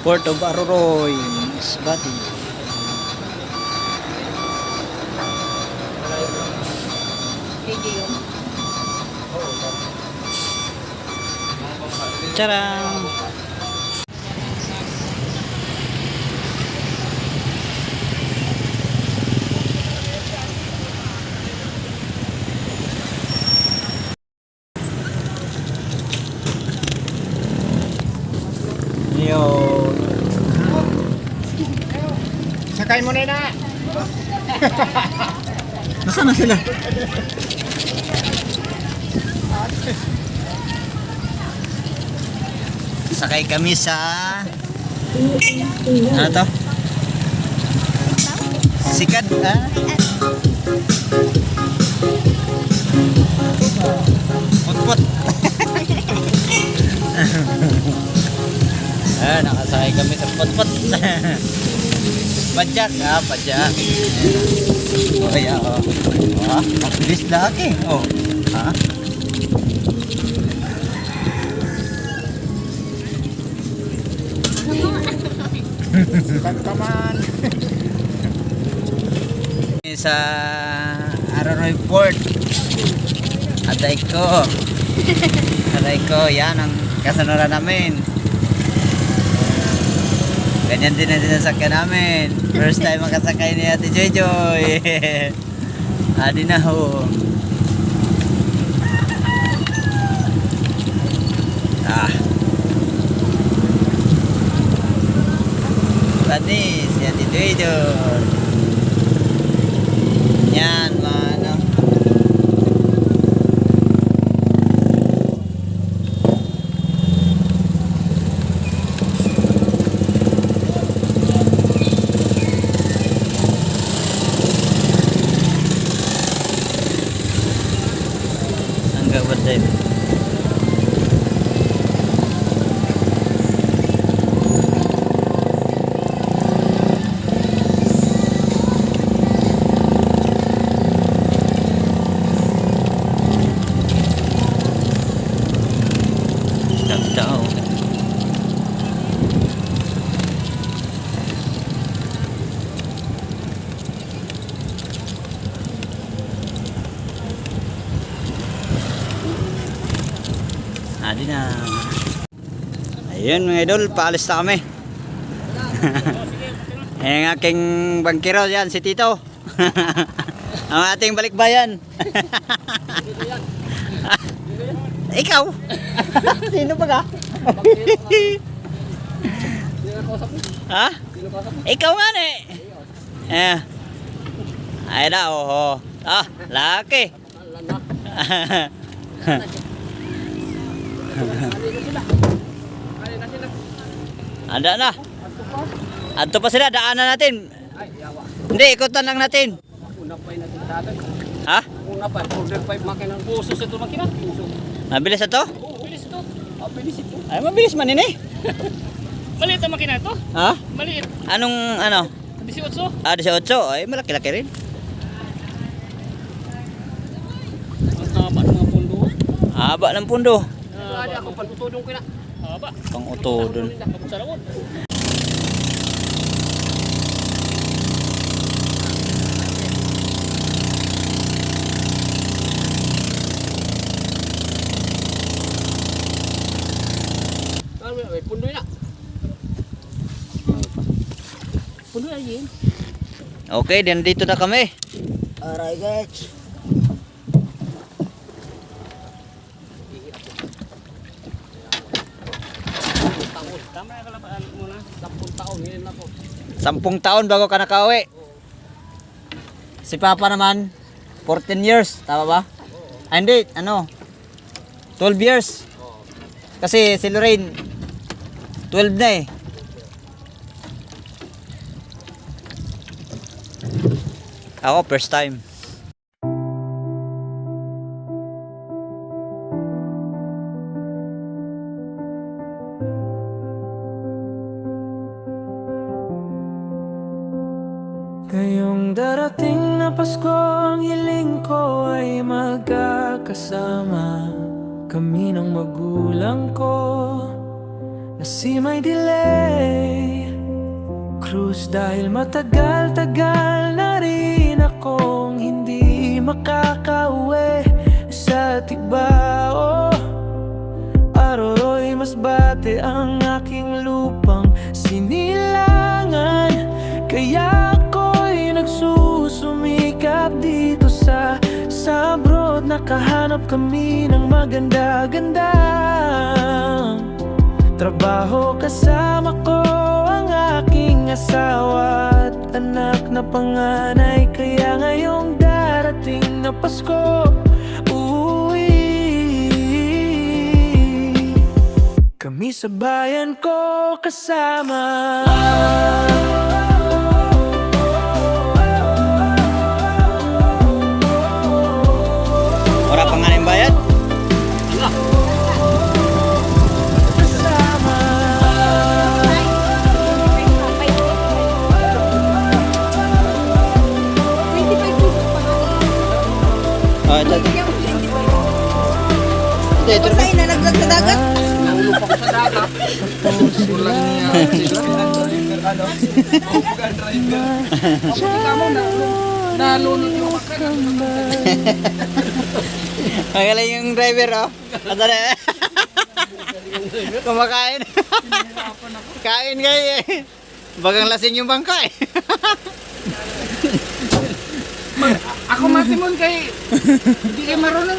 Port of Aroroy, Masbate. Tcharam! Yo. Sakay mo na. Nasaan na sila? Sakay kami sa ano to? Sikat Put-put. Nakasakay kami sa put-put. Pajak, pajak. Kaya, bilis lagi. Pagkaman. Sa Aroroy Port. Aday ko, yan ang kasanuran namin. Ganyan din ang sinasakyan namin. First time makasakay ni Ate Joy Joy. Adi na ho. Tadi si Ate Joy Joy. Yan, mano. Enggak berdaya. Tahu. Adi na. Ayun mga idol, paalis na kami. Ang aking bangkero yan, si Tito. Ang ating balikbayan. Ikaw? Sino ba ka? Ha? Ikaw nga ne. Ay na, laki. Anda na. Adto pa sila, daanan natin. Hindi, ikutan lang natin. Ha? Order 5 makina. Puso sa ito makina. Mabilis ito? Oo, bilis ito. Bilis ito. Ay, mabilis man ini. Maliit ang makina ito. Ha? Maliit. Anong ano? 18. 18. Ay, malaki-laki rin. Ang haba ng mga pundo. Haba ng pundo. Hindi ako pantutudong ko na. Haba. Pang-utodon. Kapag sa lawod. Pundoy na. Pundoy na yun. Okay, then dito na kami. Alright guys. Tama na kalapaan muna. 10 taon hilin na ko. 10 taon bago ka nakauwi. Si Papa naman, 14 years. Tama ba? Ah, hindi. 12 years. Kasi si Lorraine, 12 na eh. Ako, first time. Ngayong darating na Pasko, ang hiling ko ay magkakasama kami ng magulang ko. na si may delay. Cruise dahil matagal-tagal na rin akong hindi makakauwi sa Tigbao. Aroroy mas bate ang aking lupang sinilangan, kaya ako'y nagsusumikap dito sa abroad. Nakahanap kami ng maganda-gandang trabaho, kasama ko ang aking asawa at anak na panganay. Kaya ngayong darating na Pasko, kami sa bayan ko kasama. Wala pa nga ng bayad? Kasama. Oh, ito. Ito. Pasay na naglag sa dagat. Nahulog ako sa dagat. Kulang niya. Nalunod yung makan. Magaling yung driver, oh. Ito na. Kumakain. Kain kayo eh. Bagang lasing yung bangka eh. Ako matimon kay hindi kayo marunong.